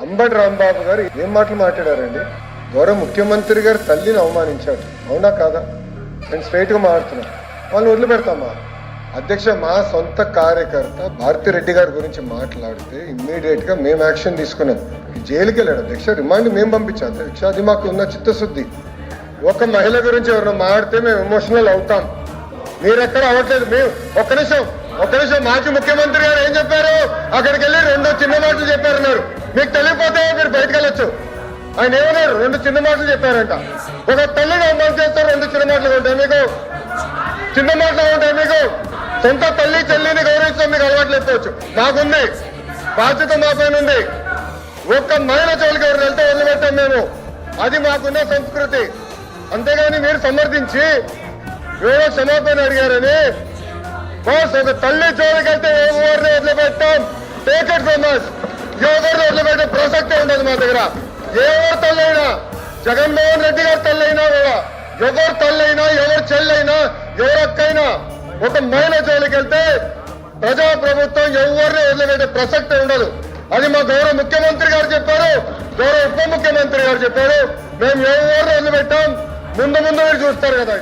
అంబటి రాంబాబు గారు ఏం మాటలు మాట్లాడారండి? గౌరవ ముఖ్యమంత్రి గారు తల్లిని అవమానించాడు, అవునా కాదా? నేను స్ట్రైట్గా మాట్లాడుతున్నాను. వాళ్ళని వదిలిపెడతామా? అధ్యక్ష, మా సొంత కార్యకర్త భారతిరెడ్డి గారి గురించి మాట్లాడితే ఇమ్మీడియట్గా మేము యాక్షన్ తీసుకున్నాం. జైలుకి వెళ్ళాడు అధ్యక్ష, రిమాండ్ మేము పంపించాం అధ్యక్ష. అది మాకు ఉన్న చిత్తశుద్ధి. ఒక మహిళ గురించి ఎవరైనా మాడితే మేము ఎమోషనల్ అవుతాం. మీరెక్కడ అవ్వట్లేదు. మేము ఒక్క నిమిషం మాజీ ముఖ్యమంత్రి గారు ఏం చెప్పారు? అక్కడికి వెళ్ళి 2 చిన్న మాటలు చెప్పారన్నారు. మీకు తెలియకపోతే మీరు బయటకు వెళ్ళొచ్చు. ఆయన ఏమన్నారు? 2 చిన్న మాటలు చెప్పారంట. ఒక తల్లిని అమలు చేస్తారు, 2 చిన్న మాటలు ఉంటాయి మీకు. చిన్న మాటలు ఉంటాయి మీకు. సొంత తల్లి చెల్లిని గౌరవించడం మీకు అలవాట్లు ఎత్తుకోవచ్చు. మాకుంది, బాధ్యత మా పైన ఉంది. ఒక్క మహిళ చోలికి ఎవరు వెళ్తే వదిలిపెట్టాం మేము. అది మాకున్న సంస్కృతి. అంతేగాని మీరు సమర్థించి ఏదో క్షమాపణ అడిగారని బాస్, ఒక తల్లి జోలికి వెళ్తే ఎవరిని వదిలిపెట్టాం. Take it from us. ఎవరిని వదిలిపెట్టే ప్రసక్తే ఉండదు మా దగ్గర. ఎవరు తల్లైనా, జగన్మోహన్ రెడ్డి గారి తల్లైనా కూడా, ఎవరు తల్లైనా, ఎవరు చెల్లైనా, ఎవరు అక్కైనా, ఒక మహిళ జోలికి వెళ్తే ప్రజాప్రభుత్వం ఎవరిని వదిలిపెట్టే ప్రసక్తే ఉండదు. అది మా గౌరవ ముఖ్యమంత్రి గారు చెప్పారు, గౌరవ ఉప ముఖ్యమంత్రి గారు చెప్పారు. మేము ఎవరిని వదిలిపెట్టాం. ముందు మీరు చూస్తారు కదా.